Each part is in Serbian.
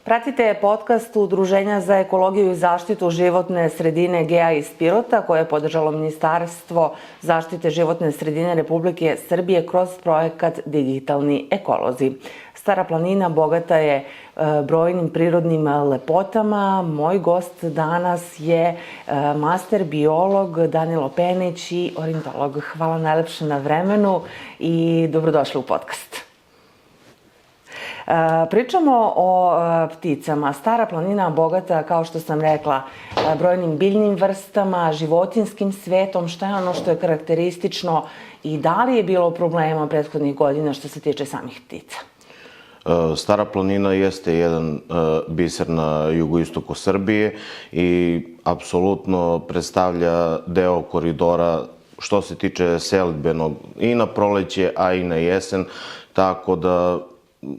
Pratite podcast Udruženja za ekologiju i zaštitu životne sredine GEA iz Pirota, koje je podržalo Ministarstvo zaštite životne sredine Republike Srbije kroz projekat Digitalni ekolozi. Stara planina bogata je brojnim prirodnim lepotama. Moj gost danas je master biolog Danilo Penić i ornitolog. Hvala najlepše na vremenu i dobrodošli u podcast. Pričamo o pticama. Stara planina bogata, kao što sam rekla, brojnim biljnim vrstama, životinjskim svetom. Šta je ono što je karakteristično i da li je bilo problema prethodnih godina što se tiče samih ptica? Stara planina jeste jedan biser na jugoistoku Srbije i apsolutno predstavlja deo koridora što se tiče selidbenog i na proleće, a i na jesen, tako da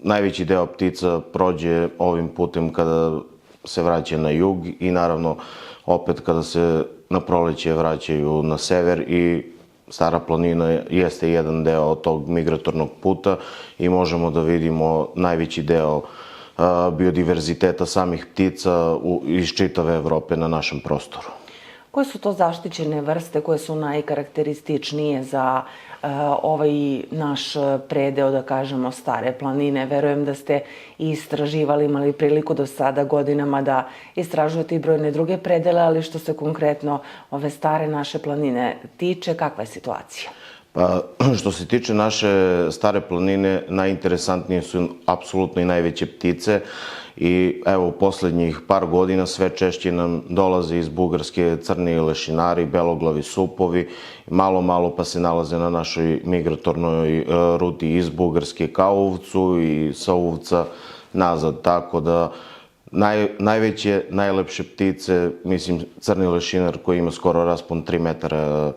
najveći deo ptica prođe ovim putem kada se vraća na jug i naravno opet kada se na proleće vraćaju na sever i Stara planina jeste jedan deo tog migratornog puta i možemo da vidimo najveći deo biodiverziteta samih ptica iz čitave Evrope na našem prostoru. Koje su to zaštićene vrste koje su najkarakterističnije za ovaj naš predeo, da kažemo, Stare planine? Verujem da ste istraživali, imali priliku do sada godinama da istražujete i brojne druge predele, ali što se konkretno ove stare naše planine tiče, kakva je situacija? Pa, što se tiče naše Stare planine, najinteresantnije su apsolutno i najveće ptice i evo u poslednjih par godina sve češće nam dolaze iz Bugarske crni lešinari, beloglavi supovi, malo pa se nalaze na našoj migratornoj ruti iz Bugarske ka Uvcu i sa Uvca nazad, tako da najveće, najlepše ptice, mislim crni lešinar koji ima skoro raspon 3 metara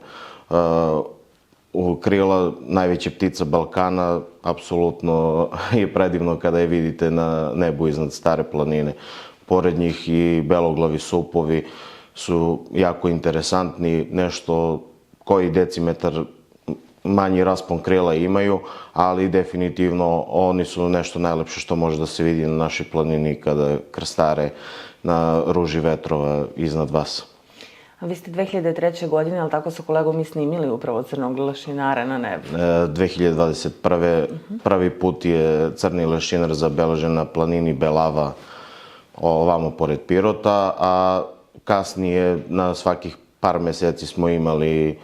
u krila, najveća ptica Balkana, apsolutno je predivno kada je vidite na nebu iznad Stare planine. Pored njih i beloglavi supovi su jako interesantni, nešto koji decimetar manji raspon krila imaju, ali definitivno oni su nešto najlepše što može da se vidi na našoj planini kada krstare na ruži vetrova iznad vas. Vi ste 2003. godine, ali tako sa kolegom i snimili upravo crnog lešinara na nebu? 2021. Prvi put je crni lešinar zabeležen na planini Belava ovamo pored Pirota, a kasnije na svakih par meseci smo imali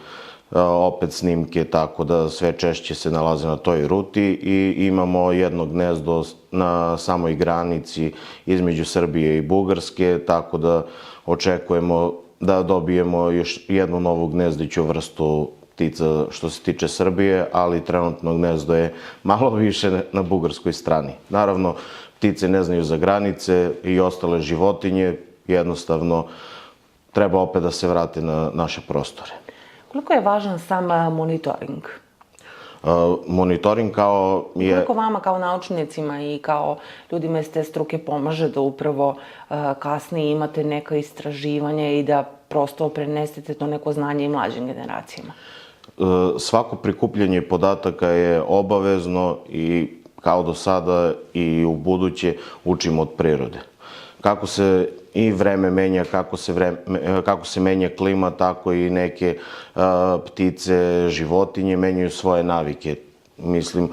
opet snimke, tako da sve češće se nalaze na toj ruti i imamo jedno gnezdo na samoj granici između Srbije i Bugarske, tako da očekujemo da dobijemo još jednu novu gnezdiću vrstu ptica što se tiče Srbije, ali trenutno gnezdo je malo više na bugarskoj strani. Naravno, ptice ne znaju za granice i ostale životinje, jednostavno treba opet da se vrate na naše prostore. Koliko je važan sam monitoring? Monitoring kao je... Koliko vama kao naučnicima i kao ljudima iz te struke pomaže da upravo kasnije imate neka istraživanja i da prosto prenesete to neko znanje i mlađim generacijama? Svako prikupljanje podataka je obavezno i kao do sada i u buduće učimo od prirode. Kako se i vreme menja, kako se menja klima, tako i neke ptice, životinje menjaju svoje navike. Mislim,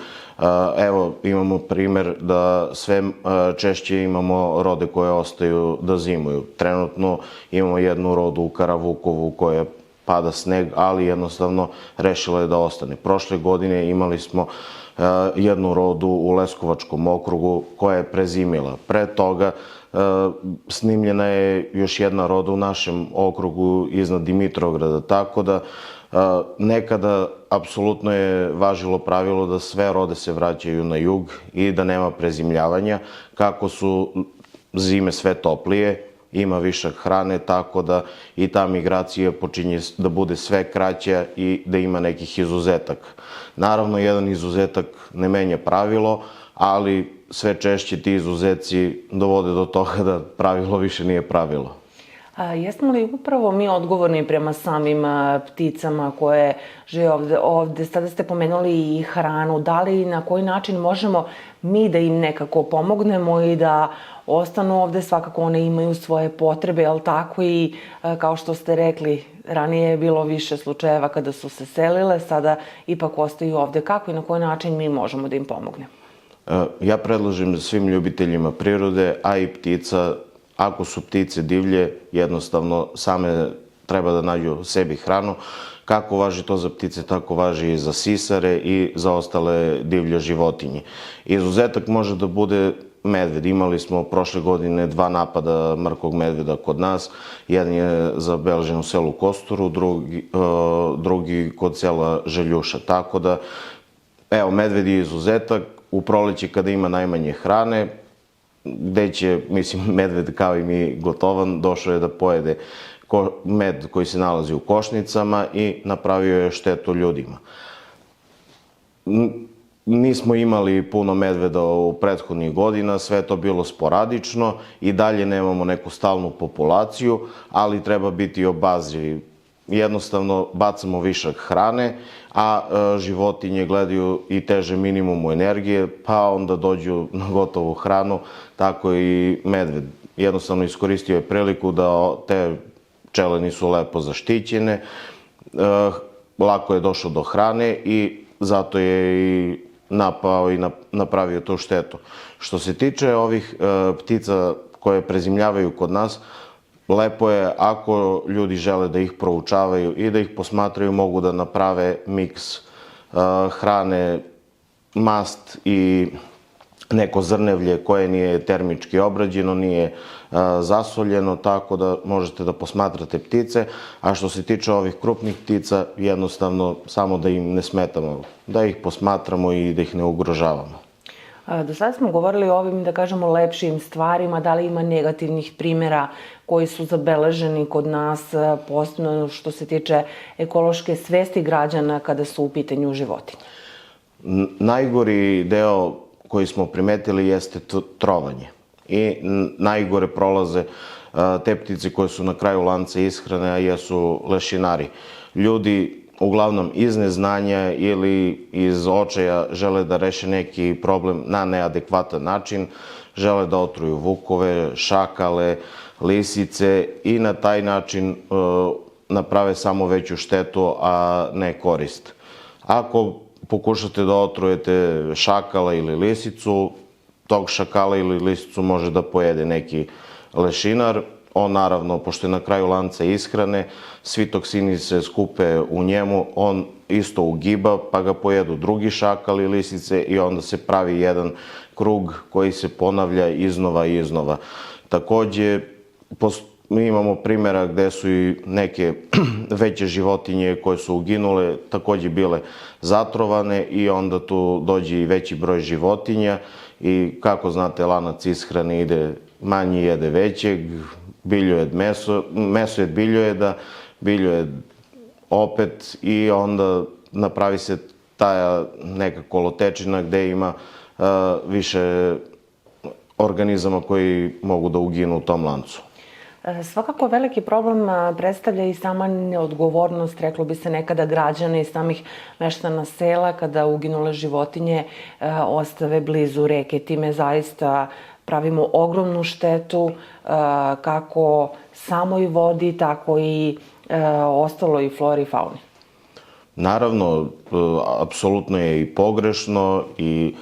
evo imamo primer da sve češće imamo rode koje ostaju da zimuju. Trenutno imamo jednu rodu u Karavukovu koja pada sneg, ali jednostavno rešila je da ostane. Prošle godine imali smo jednu rodu u Leskovačkom okrugu koja je prezimila. Pre toga snimljena je još jedna roda u našem okrugu iznad Dimitrovgrada, tako da nekada apsolutno je važilo pravilo da sve rode se vraćaju na jug i da nema prezimljavanja. Kako su zime sve toplije, ima višak hrane, tako da i ta migracija počinje da bude sve kraća i da ima nekih izuzetaka. Naravno, jedan izuzetak ne menja pravilo, ali sve češće ti izuzeci dovode do toga da pravilo više nije pravilo. Jesmo li upravo mi odgovorni prema samim pticama koje žive ovde? Sada ste pomenuli i hranu. Da li i na koji način možemo mi da im nekako pomognemo i da ostanu ovde? Svakako one imaju svoje potrebe, ali tako i kao što ste rekli, ranije je bilo više slučajeva kada su se selile, sada ipak ostaju ovde. Kako i na koji način mi možemo da im pomognemo? Ja predlažem svim ljubiteljima prirode, a i ptica, ako su ptice divlje, jednostavno same treba da nađu sebi hranu. Kako važi to za ptice, tako važi i za sisare i za ostale divlje životinje. Izuzetak može da bude medved. Imali smo prošle godine 2 napada mrkog medveda kod nas. Jedan je zabeležen u selu Kosturu, drugi kod sela Željuša. Tako da, evo, medved je izuzetak. U proleće kada ima najmanje hrane, gde će, mislim, medved kao i mi gotovan, došao je da pojede med koji se nalazi u košnicama i napravio je štetu ljudima. Nismo imali puno medveda u prethodnih godina, sve je to bilo sporadično i dalje nemamo neku stalnu populaciju, ali treba biti obazrivi. Jednostavno bacamo višak hrane, a životinje gledaju i teže minimumu energije, pa onda dođu na gotovu hranu, tako i medved. Jednostavno iskoristio je priliku da te pčele nisu lepo zaštićene, lako je došao do hrane i zato je i napao i napravio tu štetu. Što se tiče ovih ptica koje prezimljavaju kod nas, lepo je ako ljudi žele da ih proučavaju i da ih posmatraju, mogu da naprave miks hrane, mast i neko zrnevlje koje nije termički obrađeno, nije zasoljeno, tako da možete da posmatrate ptice. A što se tiče ovih krupnih ptica, jednostavno samo da im ne smetamo, da ih posmatramo i da ih ne ugrožavamo. Do sada smo govorili o ovim, da kažemo, lepšim stvarima. Da li ima negativnih primjera koji su zabeleženi kod nas, posebno što se tiče ekološke svesti građana kada su u pitanju životinje? Najgori deo koji smo primetili jeste trovanje. I najgore prolaze te ptice koje su na kraju lanca ishrane, a jesu lešinari. Ljudi uglavnom iz neznanja ili iz očaja žele da reše neki problem na neadekvatan način, žele da otruju vukove, šakale, lisice i na taj način naprave samo veću štetu, a ne korist. Ako pokušate da otrujete šakala ili lisicu, tog šakala ili lisicu može da pojede neki lešinar. On naravno, pošto je na kraju lanca ishrane, svi toksini se skupe u njemu, on isto ugiba, pa ga pojedu drugi šakal i lisice i onda se pravi jedan krug koji se ponavlja iznova i iznova. Takođe, mi imamo primjera gde su i neke veće životinje koje su uginule, takođe bile zatrovane i onda tu dođe i veći broj životinja i kako znate, lanac ishrane ide, manji jede većeg, biljojed mesojed biljojeda, biljojed opet i onda napravi se ta neka kolotečina gde ima više organizama koji mogu da uginu u tom lancu. Svakako veliki problem predstavlja i sama neodgovornost, reklo bi se nekada, građana i samih meštana sela kada uginule životinje ostave blizu reke. Time zaista pravimo ogromnu štetu kako samoj vodi, tako i ostaloj flori i fauni. Naravno, apsolutno je i pogrešno i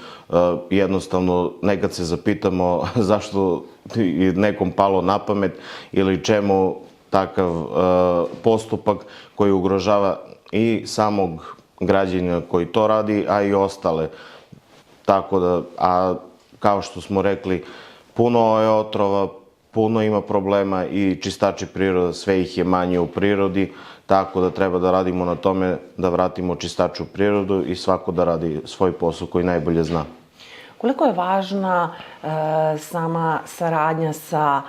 jednostavno nekad se zapitamo zašto je nekom palo na pamet ili čemu takav postupak koji ugrožava i samog građanina koji to radi, a i ostale. Tako da, a kao što smo rekli, puno je otrova, puno ima problema i čistači priroda, sve ih je manje u prirodi, tako da treba da radimo na tome da vratimo čistaču prirodu i svako da radi svoj posao koji najbolje zna. Koliko je važna sama saradnja sa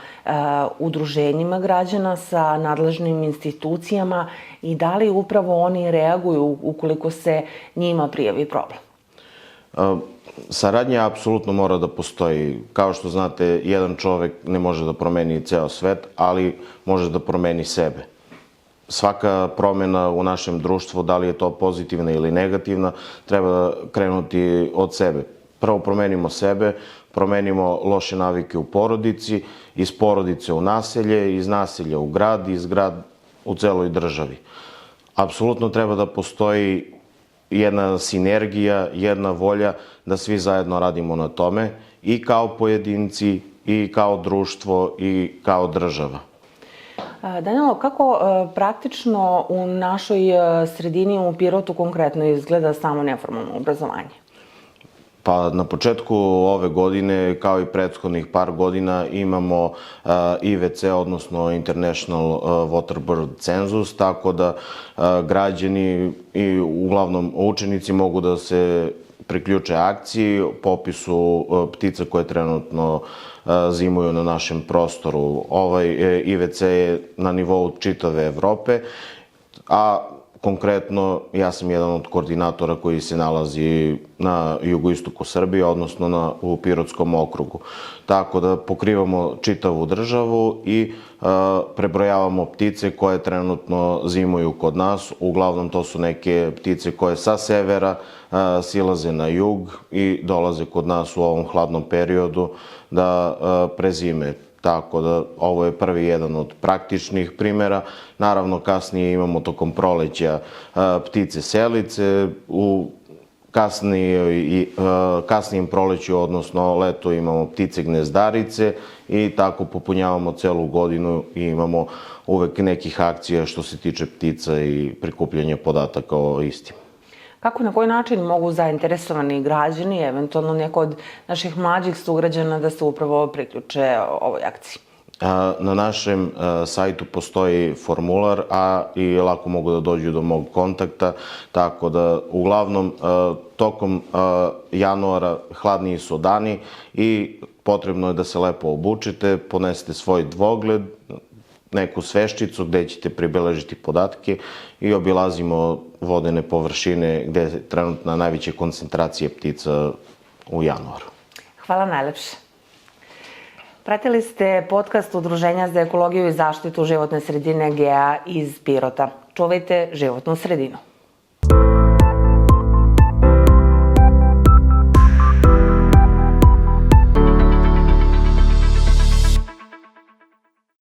udruženjima građana, sa nadležnim institucijama i da li upravo oni reaguju ukoliko se njima prijavi problem? Saradnja apsolutno mora da postoji. Kao što znate, jedan čovek ne može da promeni ceo svet, ali može da promeni sebe. Svaka promena u našem društvu, da li je to pozitivna ili negativna, treba krenuti od sebe. Prvo promenimo sebe, promenimo loše navike u porodici, iz porodice u naselje, iz naselja u grad, iz grad u celoj državi. Apsolutno treba da postoji jedna sinergija, jedna volja da svi zajedno radimo na tome i kao pojedinci, i kao društvo, i kao država. Danilo, kako praktično u našoj sredini u Pirotu konkretno izgleda samo neformalno obrazovanje? Pa na početku ove godine, kao i prethodnih par godina, imamo IWC, odnosno International Waterbird Census, tako da građani i uglavnom učenici mogu da se priključe akciji, popisu ptica koje trenutno zimuju na našem prostoru. Ovaj IWC je na nivou čitave Evrope, a konkretno, ja sam jedan od koordinatora koji se nalazi na jugoistoku Srbije, odnosno u Pirotskom okrugu. Tako da pokrivamo čitavu državu i prebrojavamo ptice koje trenutno zimuju kod nas. Uglavnom to su neke ptice koje sa severa silaze na jug i dolaze kod nas u ovom hladnom periodu da prezime. Tako da ovo je prvi jedan od praktičnih primjera. Naravno, kasnije imamo tokom proleća ptice selice, u kasnijem proleću, odnosno letu, imamo ptice gnezdarice i tako popunjavamo celu godinu i imamo uvek nekih akcija što se tiče ptica i prikupljanja podataka o istim. Kako i na koji način mogu zainteresovani građani, eventualno neko od naših mlađih sugrađana da se upravo priključe ovoj akciji? Na našem sajtu postoji formular, a i lako mogu da dođu do mog kontakta, tako da uglavnom tokom januara hladniji su dani i potrebno je da se lepo obučite, ponesete svoj dvogled, neku sveščicu gde ćete pribeležiti podatke i obilazimo vodene površine gde je trenutna najveća koncentracija ptica u januaru. Hvala najlepše. Pratili ste podcast Udruženja za ekologiju i zaštitu životne sredine GEA iz Pirota. Čuvajte životnu sredinu.